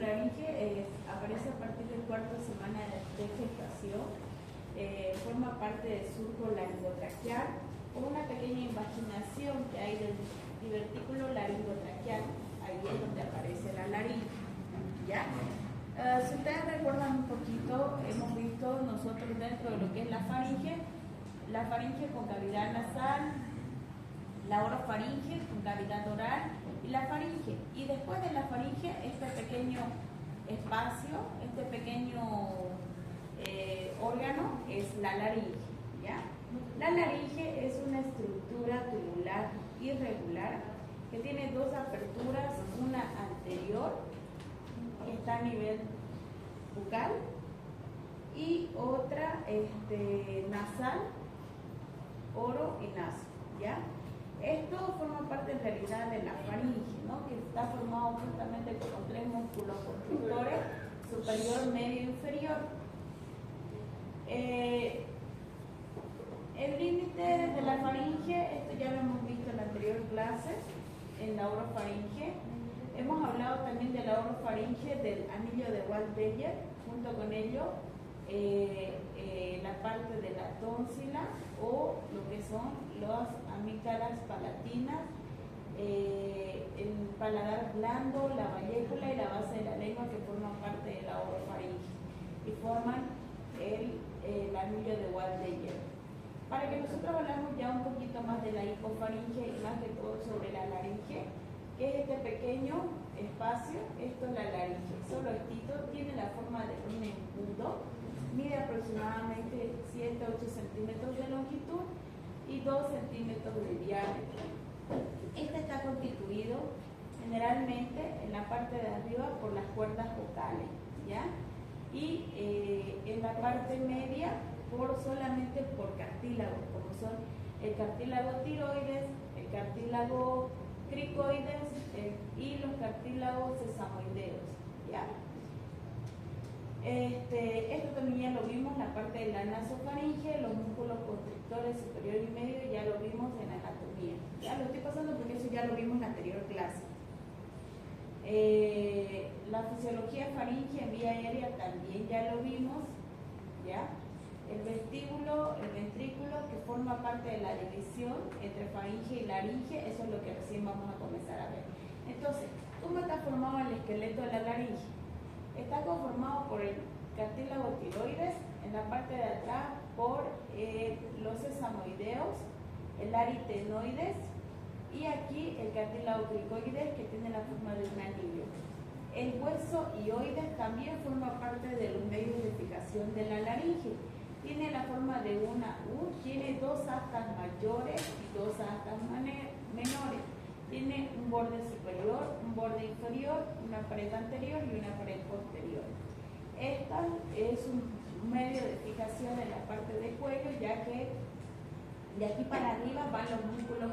laringe aparece a partir del cuarto semana de gestación. Forma parte del surco laringotraqueal con una pequeña invaginación que hay del divertículo laringotraqueal. Ahí es donde aparece la laringe. ¿Ya? Si ustedes recuerdan un poquito, hemos visto nosotros dentro de lo que es la faringe con cavidad nasal, la orofaringe con cavidad oral y la faringe. Y después de la faringe, este pequeño espacio, este pequeño órgano es la laringe. ¿Ya? La laringe es una estructura tubular irregular que tiene dos aperturas, una anterior, que está a nivel bucal, y otra nasal, oro y naso. ¿Ya? Esto forma parte en realidad de la faringe, ¿no? Que está formado justamente por tres músculos constrictores, superior, medio y inferior. El límite de la faringe, esto ya lo hemos visto en la anterior clase, en la orofaringe. Hemos hablado también de la orofaringe, del anillo de Waldeyer, junto con ello la parte de la tónsila o lo que son las amígdalas palatinas, el paladar blando, la vallécula y la base de la lengua, que forman parte de la orofaringe y forman el anillo de Waldeyer. Para que nosotros hablamos ya un poquito más de la hipofaringe y más que todo sobre la laringe, que es este pequeño espacio, esto es la laringe, solo estito, tiene la forma de un embudo, mide aproximadamente 7 a 8 centímetros de longitud y 2 centímetros de diámetro. Este está constituido generalmente en la parte de arriba por las cuerdas vocales, ¿ya? Y en la parte media solamente por cartílagos, como son el cartílago tiroides, el cartílago cricoides y los cartílagos sesamoideos. ¿Ya? Esto también ya lo vimos, la parte de la nasofaringe, los músculos constrictores superior y medio, ya lo vimos en la anatomía. Ya lo estoy pasando porque eso ya lo vimos en la anterior clase. La fisiología faringe en vía aérea también ya lo vimos. ¿Ya? El vestíbulo, el ventrículo, que forma parte de la división entre faringe y laringe, eso es lo que recién vamos a comenzar a ver. Entonces, ¿cómo está formado el esqueleto de la laringe? Está conformado por el cartílago tiroides, en la parte de atrás por los sesamoideos, el aritenoides y aquí el cartílago cricoides, que tiene la forma de un anillo. El hueso hioides también forma parte de los medios de fijación de la laringe. Tiene la forma de una U, tiene dos astas mayores y dos astas menores. Tiene un borde superior, un borde inferior, una pared anterior y una pared posterior. Esta es un medio de fijación en la parte del cuello, ya que de aquí para arriba van los músculos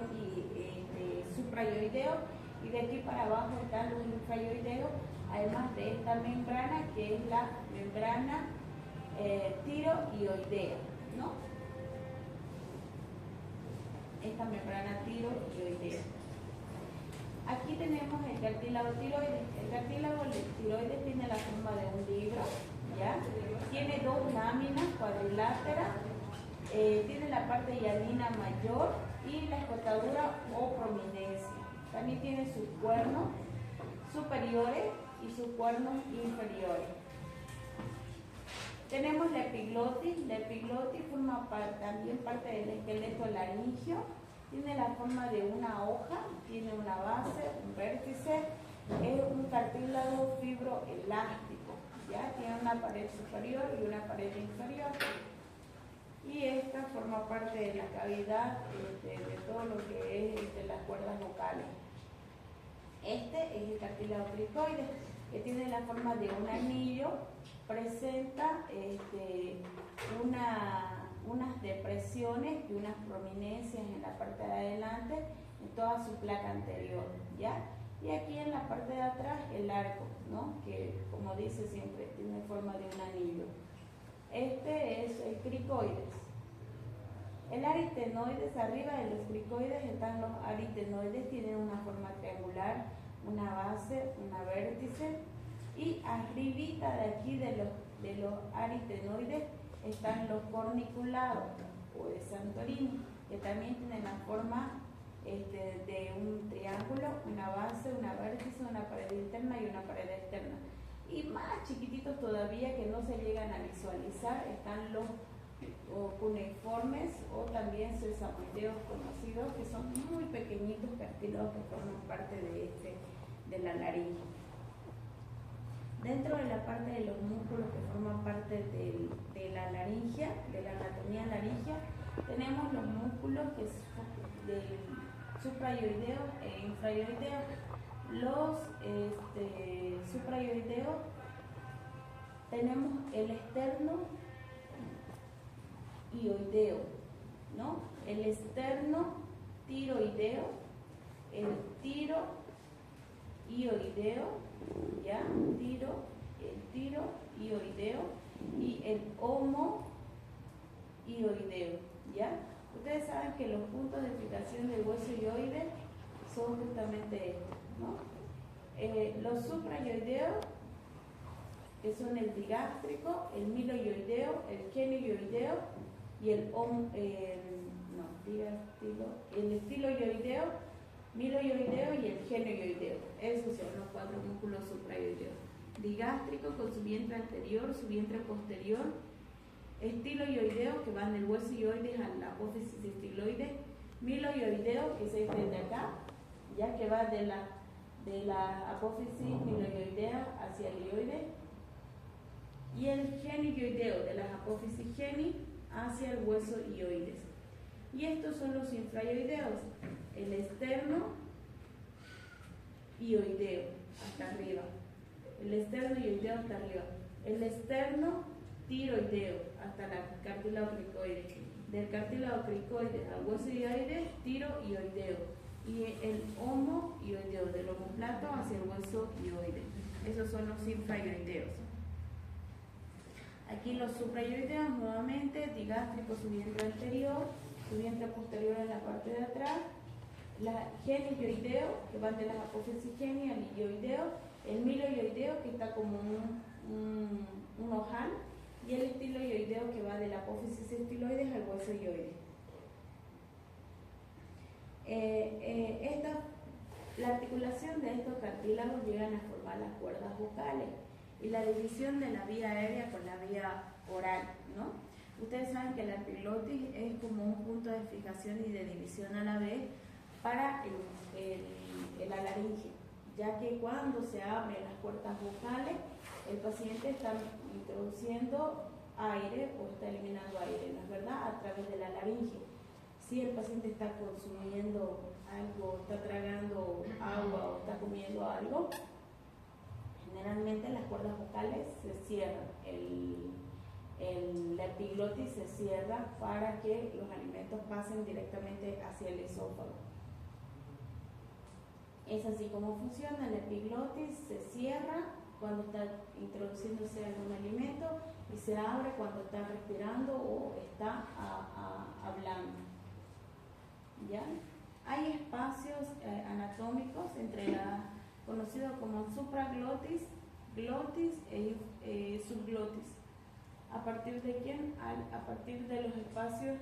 suprayoideos y de aquí para abajo están los infrayoideos, además de esta membrana que es la membrana tiroidea, ¿no? Esta membrana tiroidea. Aquí tenemos el cartílago tiroides. El cartílago tiroides tiene la forma de un libro, ¿ya? Tiene dos láminas cuadriláteras, tiene la parte hialina mayor y la escotadura o prominencia. También tiene sus cuernos superiores y sus cuernos inferiores. Tenemos la epiglotis. La epiglotis forma también parte del esqueleto laringio. Tiene la forma de una hoja, tiene una base, un vértice, es un cartílago fibroelástico, ¿ya? Tiene una pared superior y una pared inferior. Y esta forma parte de la cavidad de todo lo que es de las cuerdas vocales. Este es el cartílago cricoides, que tiene la forma de un anillo, presenta unas depresiones y unas prominencias en la parte de adelante, en toda su placa anterior, ¿ya? Y aquí en la parte de atrás el arco, ¿no? Que como dice siempre, tiene forma de un anillo. Este es el cricoides. El aritenoides, arriba de los cricoides están los aritenoides, tienen una forma triangular, una base, una vértice, y Arribita de aquí de los aritenoides están los corniculados o de Santorini, que también tienen la forma de un triángulo, una base, una vértice, una pared interna y una pared externa. Y más chiquititos todavía que no se llegan a visualizar están los cuneiformes o también sesamoideos conocidos, que son muy pequeñitos cartílagos que forman parte de la laringe. Dentro de la parte de los músculos que forman parte de la laringe, de la anatomía laringea, tenemos los músculos que son del suprayoideo e infrayoideo. Los suprayoideos tenemos el externo ioideo, ¿no? El externo tiroideo, el tiro ioideo, ¿ya? El tiro ioideo y el homo ioideo, ¿ya? Ustedes saben que los puntos de fijación del hueso ioide son justamente estos, ¿no? Los suprayoideos, que son el digástrico, el miloioideo, el genioioideo y el estiloioideo, miloioideo y el genioioideo. Esos son los 4 músculos suprayoideos. Digástrico con su vientre anterior, su vientre posterior, estiloioideo, que van del hueso ioides a la apófisis estiloide, miloioideo, que es este de acá, ya que va de la apófisis miloioidea hacia el ioide, y el genioioideo, de las apófisis geni hacia el hueso ioides. Y estos son los infrayoideos, el externo ioideo hasta arriba, el externo ioideo hasta arriba, el externo tiroideo hasta la cartílago cricoide, del cartílago cricoide al hueso ioide, tiro ioideo, y el homo ioideo, del omoplato hacia el hueso ioide. Esos son los infrayoideos. Aquí los suprayoideos, nuevamente, digástrico, su vientre anterior, su vientre posterior en la parte de atrás, la genioideo, que van de las apófisis geni al ioideo, el miloioideo, que está como un ojal, y el estiloioideo, que va de la apófisis estiloides al hueso ioide. La articulación de estos cartílagos llegan a formar las cuerdas vocales y la división de la vía aérea con la vía oral, ¿no? Ustedes saben que la epiglotis es como un punto de fijación y de división a la vez para la laringe, ya que cuando se abren las puertas vocales, el paciente está introduciendo aire o está eliminando aire, ¿no es verdad?, a través de la laringe. Si el paciente está consumiendo algo, está tragando agua o está comiendo algo, generalmente las cuerdas vocales se cierran, la epiglotis se cierra para que los alimentos pasen directamente hacia el esófago. Es así como funciona, la epiglotis se cierra cuando está introduciéndose algún alimento y se abre cuando está respirando o está hablando. ¿Ya? Hay espacios anatómicos entre conocidos como supraglotis, glotis e subglotis. ¿A partir de quién? A partir de los espacios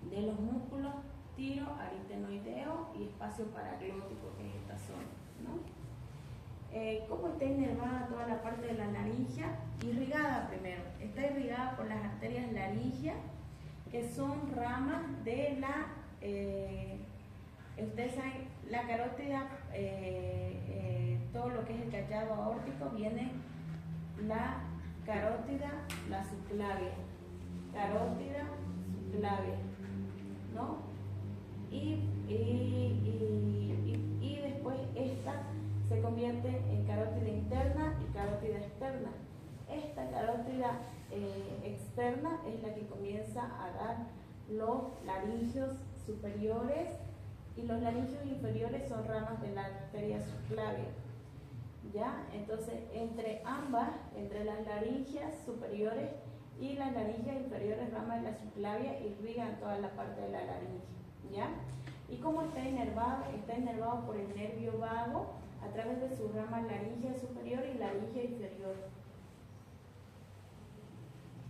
de los músculos tiro, aritenoideo y espacio paraglótico, que es esta zona, ¿no? ¿Cómo está inervada toda la parte de la laringe? Irrigada primero. Está irrigada por las arterias laringeas, que son ramas de ustedes saben, la carótida, todo lo que es el cachado aórtico, viene la carótida, la subclavia, carótida, subclavia, ¿no? Y después esta se convierte en carótida interna y carótida externa. Esta carótida externa es la que comienza a dar los laringios superiores, y los laringios inferiores son ramas de la arteria subclavia. ¿Ya? Entonces, entre ambas, entre las laringias superiores y las laringias inferiores, ramas de la subclavia, irrigan toda la parte de la laringe. ¿Ya? ¿Y cómo está inervado? Está inervado por el nervio vago a través de sus ramas laringea superior y la laringe inferior.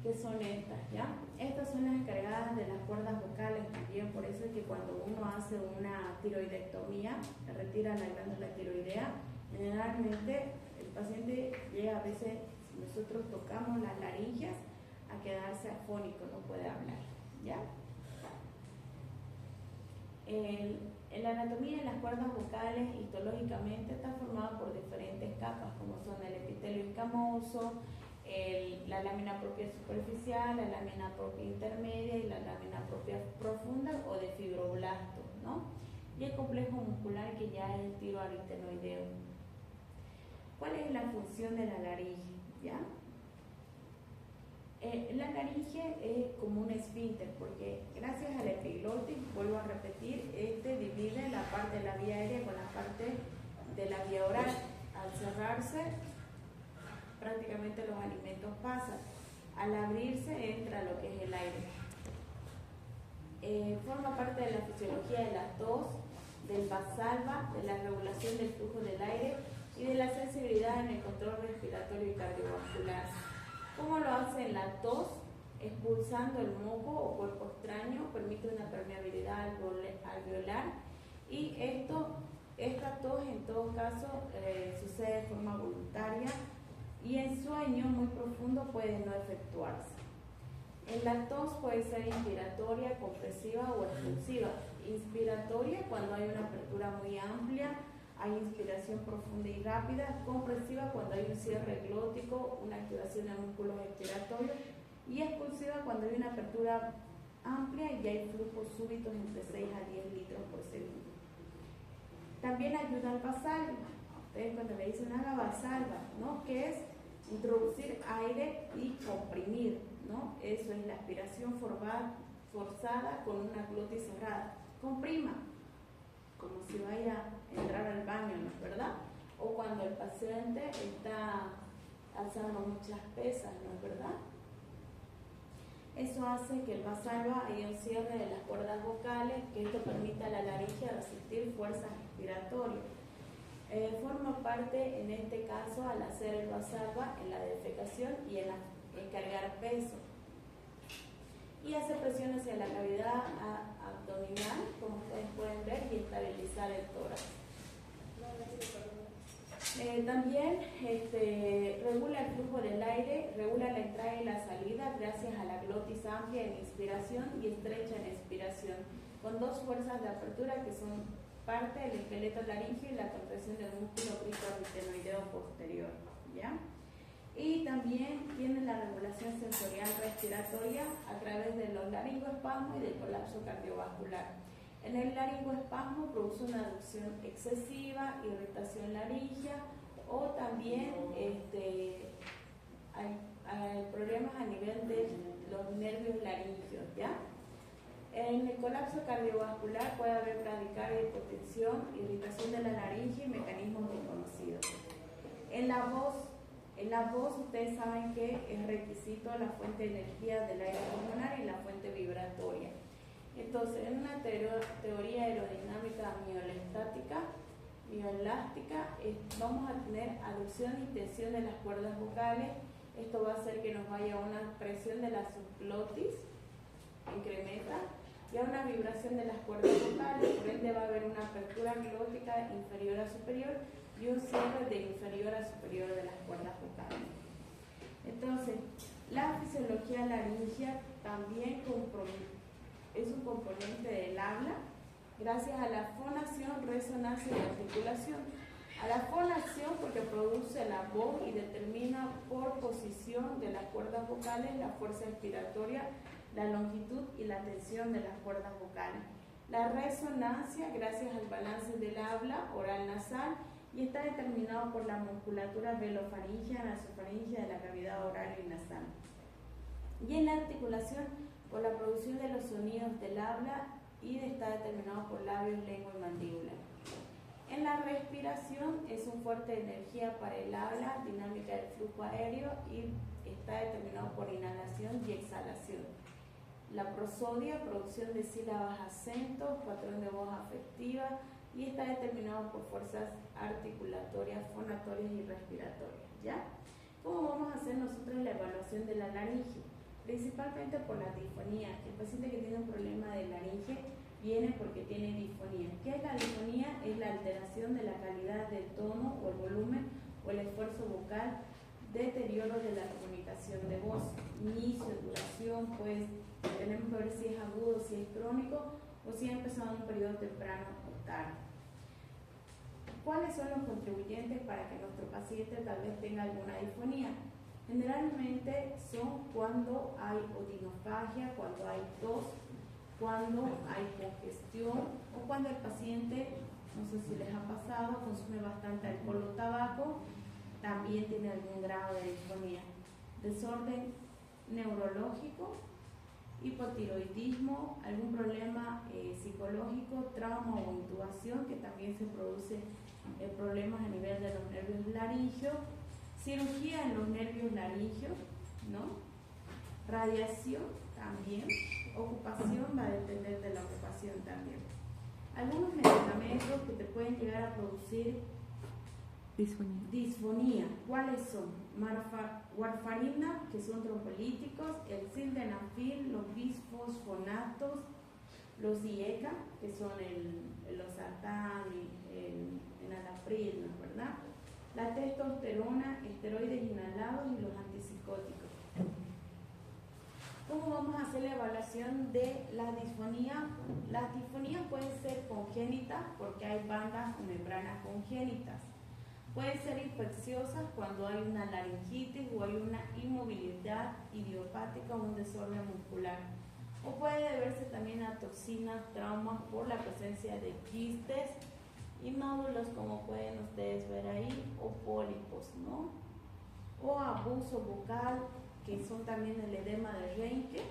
¿Qué son estas? ¿Ya? Estas son las encargadas de las cuerdas vocales también, por eso es que cuando uno hace una tiroidectomía, retira la glándula tiroidea, generalmente el paciente llega a veces, si nosotros tocamos las laringes, a quedarse afónico, no puede hablar. ¿Ya? La anatomía de las cuerdas vocales histológicamente está formada por diferentes capas, como son el epitelio escamoso, la lámina propia superficial, la lámina propia intermedia y la lámina propia profunda o de fibroblastos, ¿no? Y el complejo muscular, que ya es el tiroaritenoideo. ¿Cuál es la función de la laringe? ¿Ya? La laringe es como un esfínter, porque gracias al epiglotis, vuelvo a repetir, divide la parte de la vía aérea con la parte de la vía oral. Al cerrarse, prácticamente los alimentos pasan. Al abrirse, entra lo que es el aire. Forma parte de la fisiología de la tos, del vasalva, de la regulación del flujo del aire y de la sensibilidad en el control respiratorio y cardiovascular. ¿Cómo lo hace la tos? Expulsando el moco o cuerpo extraño, permite una permeabilidad alveolar, y esta tos en todo caso sucede de forma voluntaria, y en sueño muy profundo puede no efectuarse. La tos puede ser inspiratoria, compresiva o expulsiva. Inspiratoria cuando hay una apertura muy amplia, hay inspiración profunda y rápida. Compresiva cuando hay un cierre glótico, una activación de músculos expiratorios. Y expulsiva cuando hay una apertura amplia y hay flujos súbitos entre 6 a 10 litros por segundo. También ayuda al vasalva. Ustedes cuando le dicen haga vasalva, ¿no? Que es introducir aire y comprimir, ¿no? Eso es la aspiración forzada con una glotis cerrada. Comprima, como si vaya a entrar al baño, ¿no es verdad? O cuando el paciente está alzando muchas pesas, ¿no es verdad? Eso hace que el vasalva haya un cierre de las cuerdas vocales, que esto permita a la laringe resistir fuerzas respiratorias. Forma parte, en este caso, al hacer el vasalva, en la defecación y en cargar peso. Y hace presión hacia la cavidad abdominal, como ustedes pueden ver, y estabilizar el tórax. También regula el flujo del aire, regula la entrada y la salida gracias a la glotis amplia en inspiración y estrecha en expiración, con dos fuerzas de apertura que son parte del esqueleto laríngeo y la contracción del músculo cricoaritenoideo posterior, ¿ya? Y también tiene la regulación sensorial respiratoria a través de los laringoespasmos y del colapso cardiovascular. En el laringoespasmo produce una aducción excesiva, irritación laríngea, o también hay problemas a nivel de los nervios laringeos, ¿ya? En el colapso cardiovascular puede haber bradicardia, hipotensión, irritación de la laringe y mecanismos desconocidos. En la voz ustedes saben que es requisito la fuente de energía del aire pulmonar y la fuente vibratoria. Entonces, en una teoría aerodinámica mioelástica, vamos a tener aducción y tensión de las cuerdas vocales. Esto va a hacer que nos vaya a una presión de la subglotis, incrementa, y a una vibración de las cuerdas vocales. Por ende va a haber una apertura glótica inferior a superior y un cierre de inferior a superior de las cuerdas vocales. Entonces, la fisiología laríngea también es un componente del habla, gracias a la fonación, resonancia y articulación. A la fonación porque produce la voz y determina por posición de las cuerdas vocales la fuerza expiratoria, la longitud y la tensión de las cuerdas vocales. La resonancia gracias al balance del habla oral-nasal, y está determinado por la musculatura velofaringea, nasofaringea de la cavidad oral y nasal. Y en la articulación por la producción de los sonidos del habla, y está determinado por labios, lengua y mandíbula. En la respiración es un fuerte de energía para el habla, dinámica del flujo aéreo, y está determinado por inhalación y exhalación. La prosodia, producción de sílabas, acentos, patrón de voz afectiva, y está determinado por fuerzas articulatorias, fonatorias y respiratorias, ¿ya? ¿Cómo vamos a hacer nosotros la evaluación de la laringe? Principalmente por la disfonía. El paciente que tiene un problema de laringe viene porque tiene disfonía. ¿Qué es la disfonía? Es la alteración de la calidad del tono o el volumen o el esfuerzo vocal, deterioro de la comunicación de voz, inicio, duración, pues tenemos que ver si es agudo, si es crónico o si ha empezado en un periodo temprano o tarde. ¿Cuáles son los contribuyentes para que nuestro paciente tal vez tenga alguna disfonía? Generalmente son cuando hay odinofagia, cuando hay tos, cuando hay congestión o cuando el paciente, no sé si les ha pasado, consume bastante alcohol o tabaco, también tiene algún grado de disfonía. Desorden neurológico, hipotiroidismo, algún problema psicológico, trauma o intubación, que también se produce problemas a nivel de los nervios laringeos, cirugía en los nervios laringeos, ¿no? Radiación también, ocupación va a depender de la ocupación también. Algunos medicamentos que te pueden llegar a producir disfonía. ¿Cuáles son? Warfarina, que son trombolíticos, el sildenafil, los bisfosfonatos, los IECA, que son el losartán, el enalapril, ¿verdad? La testosterona, esteroides inhalados y los antipsicóticos. ¿Cómo vamos a hacer la evaluación de la disfonía? Las disfonías pueden ser congénitas porque hay bandas o membranas congénitas. Pueden ser infecciosas cuando hay una laringitis o hay una inmovilidad idiopática o un desorden muscular. O puede deberse también a toxinas, traumas por la presencia de quistes y nódulos, como pueden ustedes ver ahí, o pólipos, ¿no? O abuso bucal, que son también el edema de Reinke,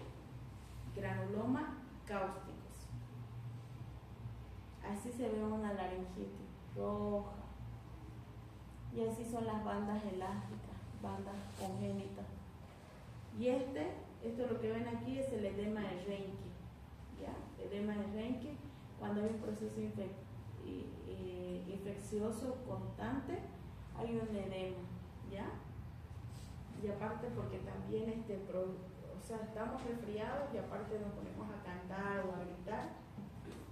granuloma, cáusticos. Así se ve una laringitis roja. Y así son las bandas elásticas, bandas congénitas. Y esto lo que ven aquí es el edema de Reinke, ¿ya? Edema de Reinke, cuando hay un proceso infeccioso constante, hay un edema, ¿ya? Y aparte porque también estamos resfriados y aparte nos ponemos a cantar o a gritar,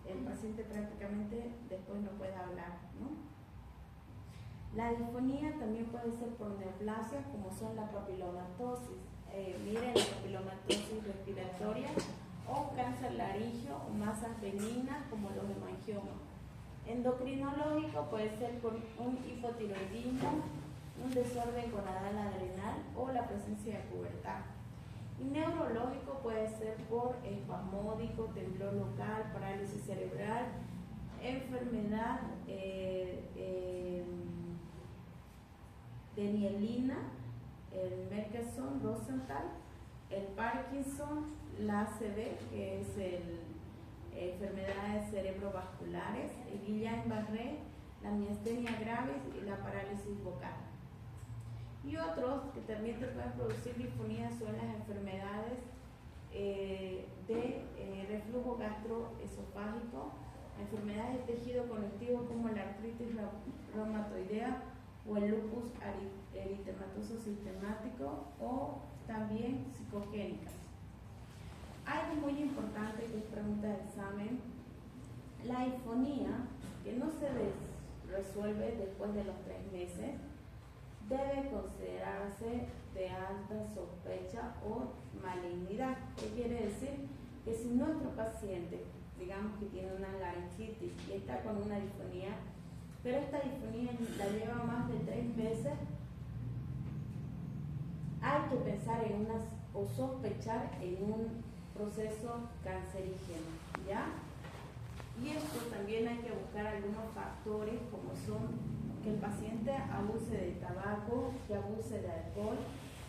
el paciente prácticamente después no puede hablar, ¿no? La disfonía también puede ser por neoplasias, como son la papilomatosis. Miren, la papilomatosis respiratoria o cáncer laringio o masas benignas como los hemangiomas. Endocrinológico puede ser por un hipotiroidismo, un desorden gonadal adrenal o la presencia de pubertad. Y neurológico puede ser por espasmódico, temblor local, parálisis cerebral, enfermedad de mielina, el Merkerson, Rosenthal, el Parkinson, la ACV, que es enfermedades cerebrovasculares, el Guillain-Barré, la miastenia gravis y la parálisis vocal. Y otros que también te pueden producir disfonía son las enfermedades de reflujo gastroesofágico, enfermedades de tejido conectivo como la artritis reumatoidea o el lupus eritematoso sistemático o también psicogénicas. Algo muy importante que es pregunta de examen, la disfonía que no se resuelve después de los 3 meses debe considerarse de alta sospecha o malignidad. ¿Qué quiere decir? Que si nuestro paciente, digamos que tiene una laringitis y está con una disfonía, pero esta disfonía la lleva más de 3 meses, hay que pensar o sospechar en un proceso cancerígeno, ¿ya? Y esto también hay que buscar algunos factores como son que el paciente abuse de tabaco, que abuse de alcohol,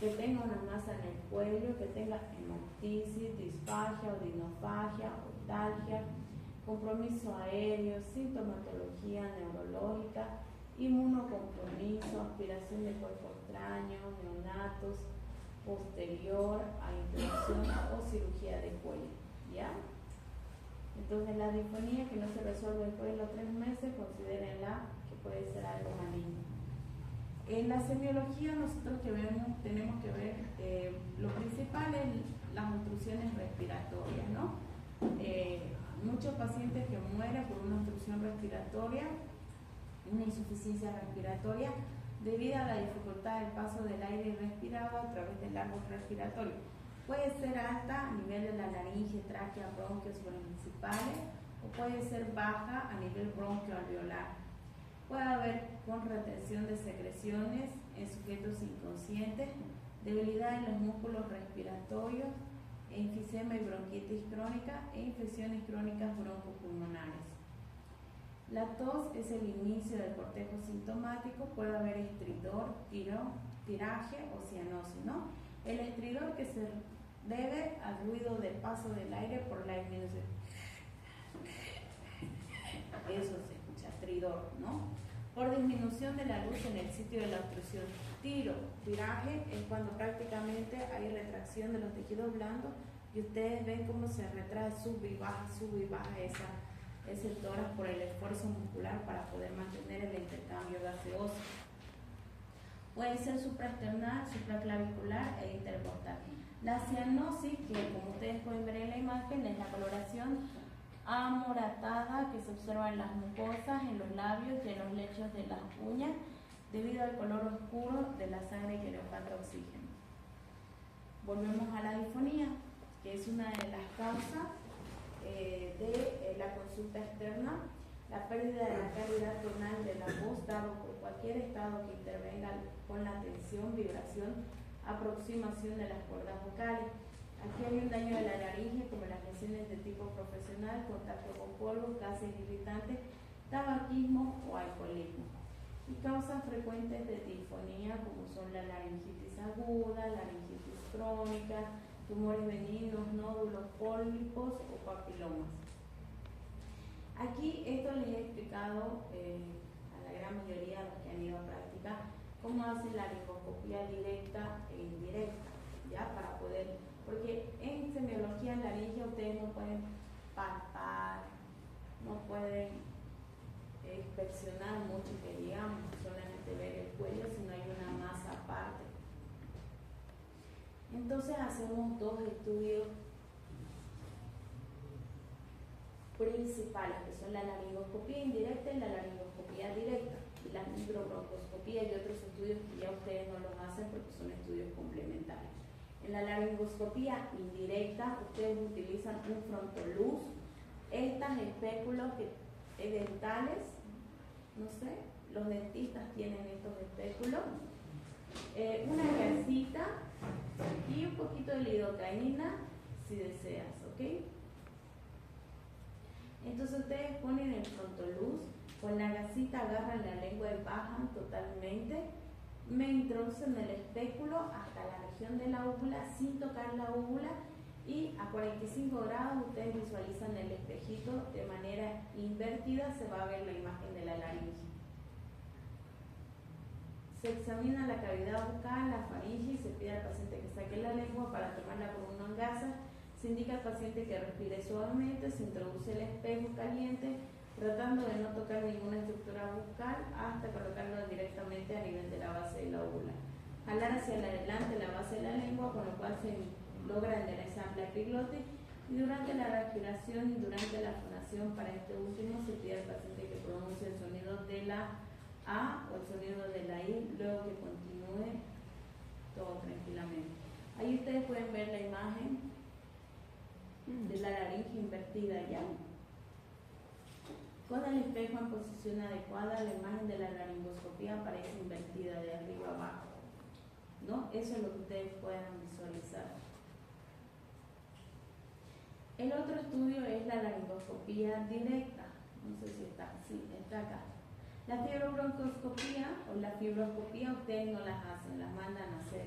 que tenga una masa en el cuello, que tenga hemoptisis, disfagia, odinofagia, otalgia, compromiso aéreo, sintomatología neurológica, inmunocompromiso, aspiración de cuerpo extraño, neonatos, posterior a intubación o cirugía de cuello, ¿ya? Entonces la disfonía que no se resuelve después de los 3 meses, considérenla que puede ser algo maligno. En la semiología nosotros tenemos que ver lo principal es las obstrucciones respiratorias, ¿no? Muchos pacientes que mueren por una obstrucción respiratoria, una insuficiencia respiratoria, debido a la dificultad del paso del aire respirado a través del árbol respiratorio. Puede ser alta a nivel de la laringe, tráquea, bronquios principales, o puede ser baja a nivel bronquioalveolar. Puede haber con retención de secreciones en sujetos inconscientes, debilidad en los músculos respiratorios, enfisema y bronquitis crónica e infecciones crónicas broncopulmonares. La tos es el inicio del cortejo sintomático, puede haber estridor, tiraje o cianosis, ¿no? El estridor que se debe al ruido del paso del aire por la disminución. Eso se escucha, estridor, ¿no? Por disminución de la luz en el sitio de la obstrucción. Tiraje es cuando prácticamente hay retracción de los tejidos blandos y ustedes ven cómo se retrae, sube y baja ese tórax por el esfuerzo muscular para poder mantener el intercambio gaseoso. Puede ser supraesternal, supraclavicular e intercostal. La cianosis, que como ustedes pueden ver en la imagen, es la coloración amoratada que se observa en las mucosas, en los labios y en los lechos de las uñas, debido al color oscuro de la sangre que le falta oxígeno. Volvemos a la disfonía, que es una de las causas de la consulta externa, la pérdida de la calidad tonal de la voz dado por cualquier estado que intervenga con la tensión, vibración, aproximación de las cuerdas vocales. Aquí hay un daño de la laringe, como las lesiones de tipo profesional, contacto con polvo, gases irritantes, tabaquismo o alcoholismo. Y causas frecuentes de disfonía, como son la laringitis aguda, laringitis crónica, tumores benignos, nódulos, pólipos o papilomas. Aquí esto les he explicado a la gran mayoría de los que han ido a práctica cómo hacen la laringoscopía directa e indirecta, ¿ya? Para poder, porque en semiología en laringe ustedes no pueden palpar, no pueden inspeccionar mucho que digamos, solamente ver el cuello si no hay una masa aparte. Entonces hacemos dos estudios principales, que son la laringoscopía indirecta y la laringoscopía directa, y la mikrobroncoscopía y otros estudios que ya ustedes no los hacen porque son estudios complementarios. En la laringoscopía indirecta ustedes utilizan un frontoluz, estas espéculos dentales, no sé, los dentistas tienen estos espéculos, una gasita y un poquito de lidocaína si deseas, ¿ok? Entonces ustedes ponen el frontoluz, con la gasita agarran la lengua y bajan totalmente, me introducen el espéculo hasta la región de la úvula sin tocar la úvula y a 45 grados ustedes visualizan el espejito de manera invertida, se va a ver la imagen de la laringe. Se examina la cavidad bucal, la faringe y se pide al paciente que saque la lengua para tomarla con una gasa. Se indica al paciente que respire suavemente, se introduce el espejo caliente, tratando de no tocar ninguna estructura bucal hasta colocarlo directamente a nivel de la base de la úvula. Jalar hacia adelante la base de la lengua, con lo cual se logra enderezar la epiglotis, y durante la respiración y durante la fonación para este último se pide al paciente que pronuncie el sonido de la A o el sonido de la I, luego que continúe todo tranquilamente. Ahí ustedes pueden ver la imagen de la laringe invertida ya. Con el espejo en posición adecuada, la imagen de la laringoscopía aparece invertida de arriba abajo, ¿no? Eso es lo que ustedes puedan visualizar. El otro estudio es la laringoscopía directa. No sé si está, sí, está acá. La fibrobroncoscopía o la fibroscopía ustedes no las hacen, las mandan a hacer.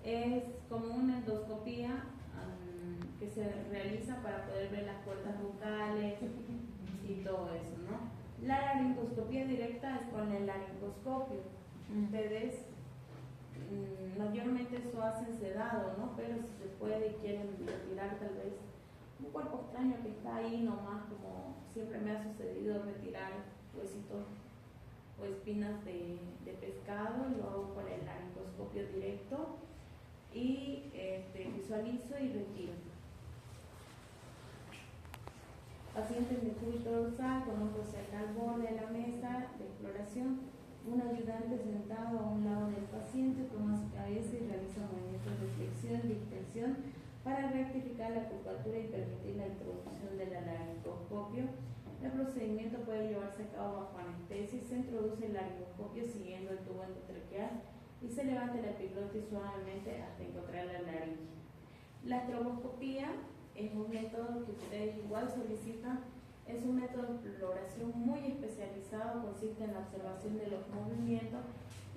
Es como una endoscopía que se realiza para poder ver las cuerdas bucales y todo eso, ¿no? La laringoscopía directa es con el laringoscopio. Ustedes mayormente eso hacen sedado, ¿no? Pero si se puede y quieren retirar tal vez un cuerpo extraño que está ahí nomás, como siempre me ha sucedido retirar huesitos o espinas de pescado, lo hago con el laringoscopio directo y visualizo y retiro. Pacientes de cúbito dorsal con hombro cerca al borde de la mesa de exploración, un ayudante sentado a un lado del paciente toma su cabeza y realiza movimientos de flexión y extensión para rectificar la curvatura y permitir la introducción del laringoscopio. El procedimiento puede llevarse a cabo bajo anestesia. Se introduce el laringoscopio siguiendo el tubo endotraqueal y se levanta la epiglotis suavemente hasta encontrar la laringe. La estroboscopía es un método que ustedes igual solicitan. Es un método de exploración muy especializado, consiste en la observación de los movimientos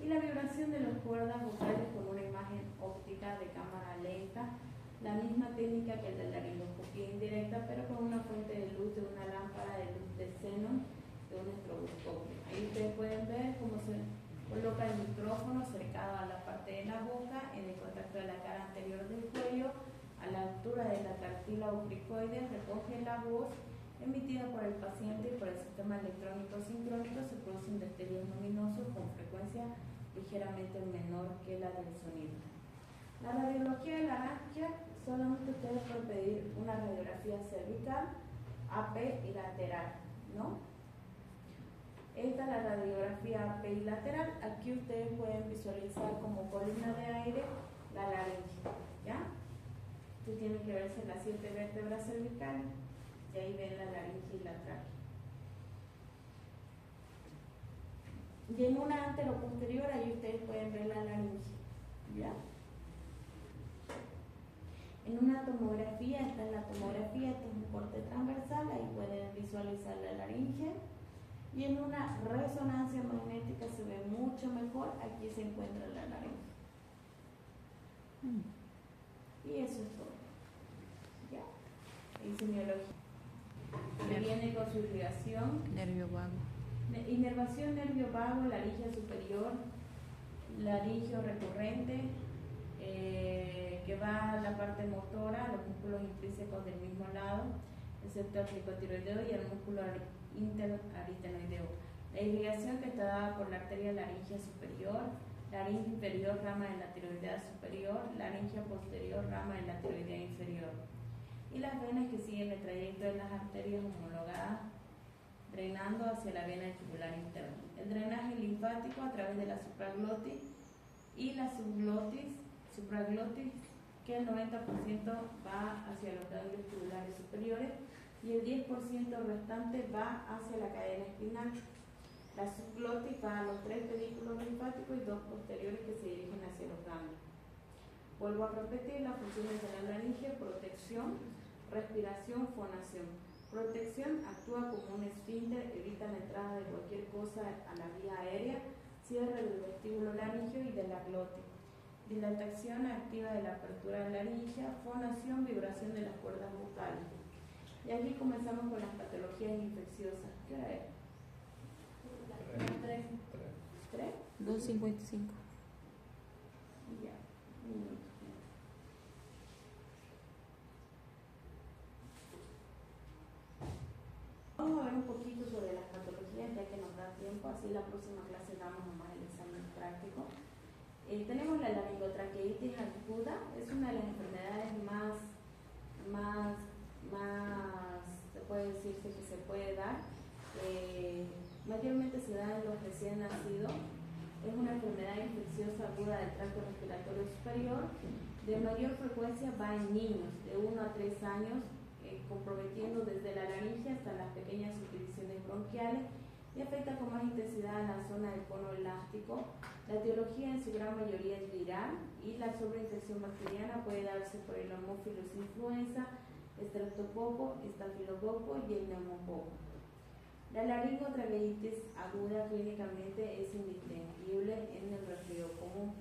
y la vibración de las cuerdas vocales con una imagen óptica de cámara lenta, la misma técnica que el de la laringoscopía indirecta, pero con una fuente de luz de una lámpara de luz de xenón de un estroboscopio. Ahí ustedes pueden ver cómo se coloca el micrófono cercado a la parte de la boca, en el contacto de la cara anterior del cuello, a la altura de la cartílago cricoide, recoge la voz emitida por el paciente y por el sistema electrónico sincrónico. Se produce un destello luminoso con frecuencia ligeramente menor que la del sonido. La radiología de laringe, solamente ustedes pueden pedir una radiografía cervical, AP y lateral, ¿no? Esta es la radiografía AP y lateral. Aquí ustedes pueden visualizar como columna de aire la laringe, ¿ya? Ustedes tienen que verse las 7 vértebras cervicales y ahí ven la laringe y la tráquea. Y en una anteroposterior ahí ustedes pueden ver la laringe, ¿ya? En una tomografía, esta es la tomografía, este es un corte transversal, ahí pueden visualizar la laringe. Y en una resonancia magnética se ve mucho mejor, aquí se encuentra la laringe. Y eso es todo. ¿Ya? Y semiología. Que viene con su irrigación. Nervio vago. Inervación nervio vago, laringe superior, laringio recurrente, que va a la parte motora, los músculos intrínsecos del mismo lado, excepto el tricotiroideo y el músculo interaritenoideo. La irrigación que está dada por la arteria laringea superior, laringe inferior, rama de la tiroidea superior, laringe posterior, rama de la tiroidea inferior. Y las venas que siguen el trayecto de las arterias homologadas, drenando hacia la vena tubular interna. El drenaje linfático a través de la supraglotis y la subglotis, supraglotis, que el 90% va hacia los ganglios tubulares superiores y el 10% restante va hacia la cadena espinal. La subglotis va a los 3 pedículos linfáticos y 2 posteriores que se dirigen hacia los ganglios. Vuelvo a repetir las funciones de la laringe: protección, respiración, fonación. Protección: actúa como un esfínter, evita la entrada de cualquier cosa a la vía aérea, cierre del vestíbulo laringeo y de la glotis. Dilatación activa de la apertura laringea, fonación, vibración de las cuerdas vocales. Y aquí comenzamos con las patologías infecciosas. ¿Qué hora es? 3. 2:55. Ya, un minuto. Vamos a ver un poquito sobre las patologías, ya que nos da tiempo, así la próxima clase damos nomás el examen práctico. Tenemos la laringotraqueitis aguda, es una de las enfermedades más se puede decirse que se puede dar. Mayormente se da en los recién nacidos. Es una enfermedad infecciosa aguda del tracto respiratorio superior. De mayor frecuencia va en niños de 1 a 3 años, comprometiendo desde la laringe hasta las pequeñas subdivisiones bronquiales, y afecta con más intensidad a la zona del cono elástico. La etiología en su gran mayoría es viral y la sobreinfección bacteriana puede darse por el Haemophilus influenza, Streptococo, Estafilococo y el neumococo. La laringotraqueitis aguda clínicamente es indistinguible en el resfriado común,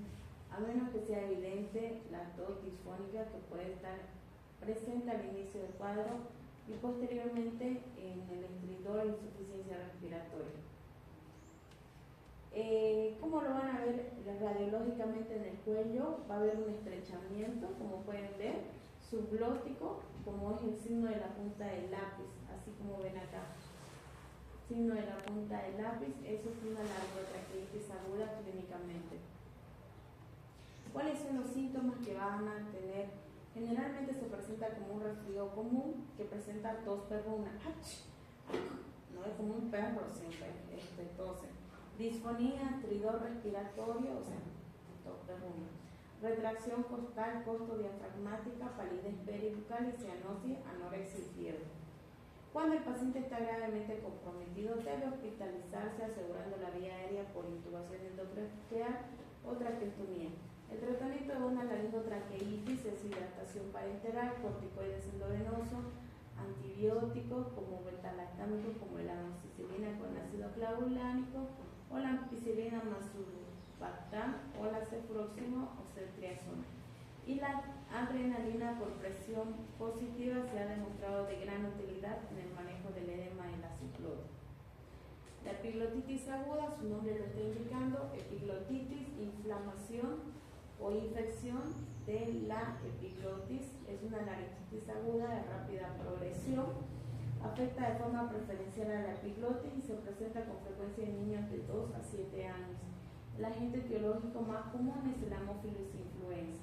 a menos que sea evidente la tos disfónica que puede estar presente al inicio del cuadro y posteriormente en el estridor e insuficiencia respiratoria. ¿Cómo lo van a ver radiológicamente en el cuello? Va a haber un estrechamiento, como pueden ver, subglótico, como es el signo de la punta del lápiz, así como ven acá. Signo de la punta del lápiz, eso es una largotraqueitis aguda clínicamente. ¿Cuáles son los síntomas que van a tener? Generalmente se presenta como un resfrío común que presenta tos perruna. No es como un perro siempre, tose. Disfonía, estridor respiratorio, o sea, tos perruna. Retracción costal, costodiafragmática, palidez peribucal y cianosis, anorexia y fiebre. Cuando el paciente está gravemente comprometido, debe hospitalizarse asegurando la vía aérea por intubación endotraqueal o traqueotomía. El tratamiento de una laringotraqueitis es hidratación parenteral, corticoides endovenosos, antibióticos como beta-lactámicos como la amoxicilina con ácido clavulánico o la ampicilina más surfactán o la cefproximo o ceftriaxona. Y la adrenalina por presión positiva se ha demostrado de gran utilidad en el manejo del edema y la ciclosis. La epiglotitis aguda, su nombre lo está indicando, epiglotitis, inflamación o infección de la epiglotis, es una laringitis aguda de rápida progresión, afecta de forma preferencial a la epiglotis y se presenta con frecuencia en niños de 2 a 7 años. El agente etiológico más común es el Haemophilus influenza.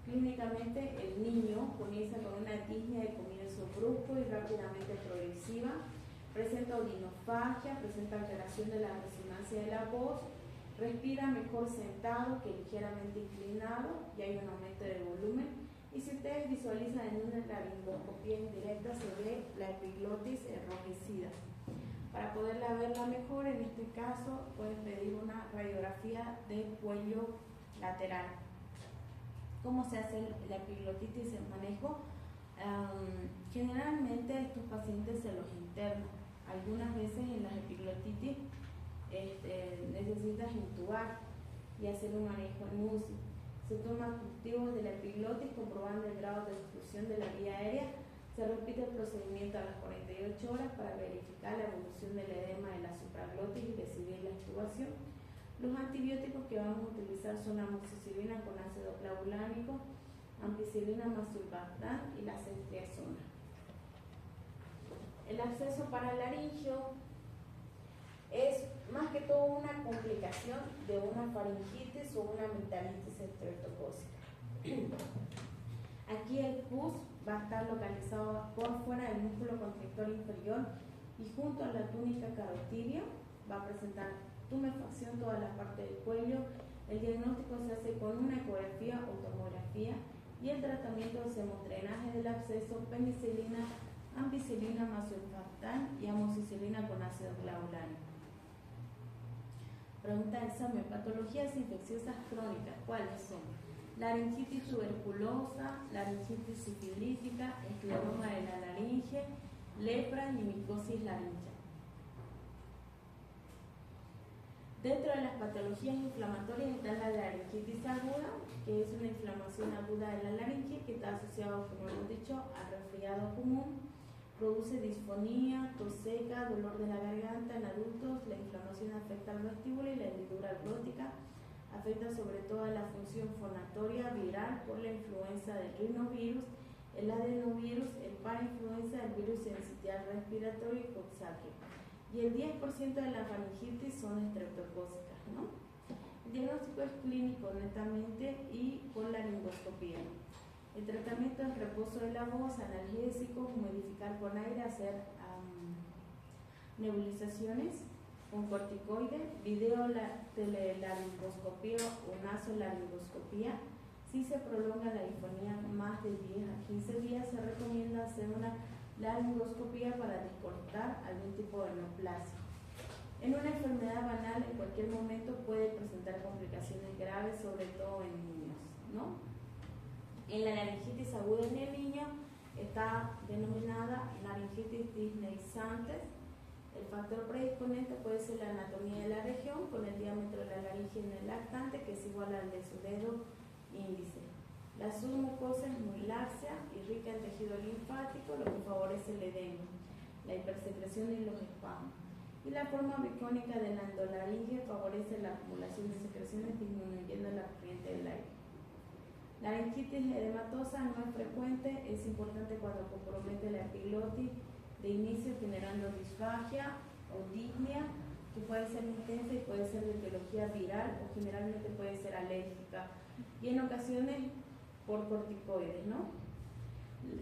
Clínicamente, el niño comienza con una disnea de comienzo brusco y rápidamente progresiva, presenta odinofagia, presenta alteración de la resonancia de la voz, respira mejor sentado que ligeramente inclinado y hay un aumento de volumen. Y si ustedes visualizan en una laringoscopía indirecta se ve la epiglotis enrojecida. Para poderla verla mejor, en este caso pueden pedir una radiografía del cuello lateral. ¿Cómo se hace la epiglotitis en manejo? Generalmente estos pacientes se los internan. Algunas veces en las epiglotitis necesitas intubar y hacer un manejo en UCI. Se toman cultivos de la epiglotis comprobando el grado de obstrucción de la vía aérea. Se repite el procedimiento a las 48 horas para verificar la evolución del edema de la supraglotis y decidir la intubación. Los antibióticos que vamos a utilizar son amoxicilina con ácido clavulánico, ampicilina más sulbactam y la ceftriaxona. El absceso paralaringio es más que todo una complicación de una faringitis o una amigdalitis estreptocócica. Aquí el pus va a estar localizado por fuera del músculo constrictor inferior y junto a la túnica carotidia va a presentar tumefacción toda la parte del cuello. El diagnóstico se hace con una ecografía o tomografía y el tratamiento hacemos drenaje del absceso, penicilina, ampicilina más sulfactán y amoxicilina con ácido clavulánico. Pregunta de examen: patologías infecciosas crónicas, ¿cuáles son? Laringitis tuberculosa, laringitis sifilítica, escleroma de la laringe, lepra y micosis laringea. Dentro de las patologías inflamatorias está la laringitis aguda, que es una inflamación aguda de la laringe que está asociado, como hemos dicho, al resfriado común. Produce disfonía, tos seca, dolor de la garganta en adultos. La inflamación afecta al vestíbulo y la hendidura glótica. Afecta sobre todo a la función fonatoria viral por la influenza del rinovirus, el adenovirus, el parainfluenza, el virus sincitial respiratorio y coxsackie. Y el 10% de las faringitis son estreptocócicas, ¿no? El diagnóstico es clínico netamente y con laringoscopía. El tratamiento es reposo de la voz, analgésicos, modificar con aire, hacer nebulizaciones con corticoides, videolaringoscopía o nasolaringoscopía. Si se prolonga la disfonía más de 10 a 15 días, se recomienda hacer una laringoscopía para descortar algún tipo de neoplasia. En una enfermedad banal, en cualquier momento puede presentar complicaciones graves, sobre todo en niños, ¿no? En la laringitis aguda en el niño está denominada laringitis disneizante. El factor predisponente puede ser la anatomía de la región con el diámetro de la laringe en el lactante, que es igual al de su dedo índice. La submucosa es muy laxa y rica en tejido linfático, lo que favorece el edema, la hipersecreción y los espasmos. Y la forma bicónica de la endolaringe favorece la acumulación de secreciones disminuyendo la corriente del aire. La laringitis edematosa no es frecuente, es importante cuando compromete la epiglotis de inicio generando disfagia o disnea, que puede ser intensa y puede ser de etiología viral o generalmente puede ser alérgica y en ocasiones por corticoides, ¿no?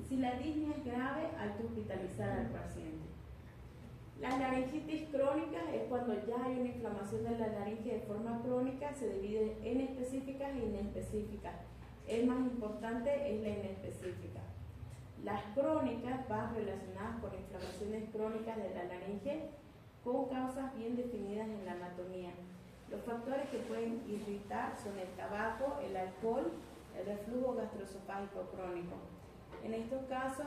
Si la disnea es grave, hay que hospitalizar al paciente. La laringitis crónica es cuando ya hay una inflamación de la laringe de forma crónica, se divide en específicas e inespecíficas. El más importante es la inespecífica. Las crónicas van relacionadas con inflamaciones crónicas de la laringe con causas bien definidas en la anatomía. Los factores que pueden irritar son el tabaco, el alcohol, el reflujo gastroesofágico crónico. En estos casos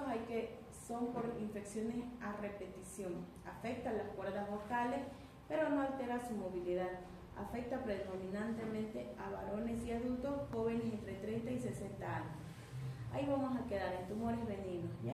son por infecciones a repetición. Afectan las cuerdas vocales, pero no altera su movilidad. Afecta predominantemente a varones y adultos jóvenes entre 30 y 60 años. Ahí vamos a quedar en tumores benignos, ¿ya?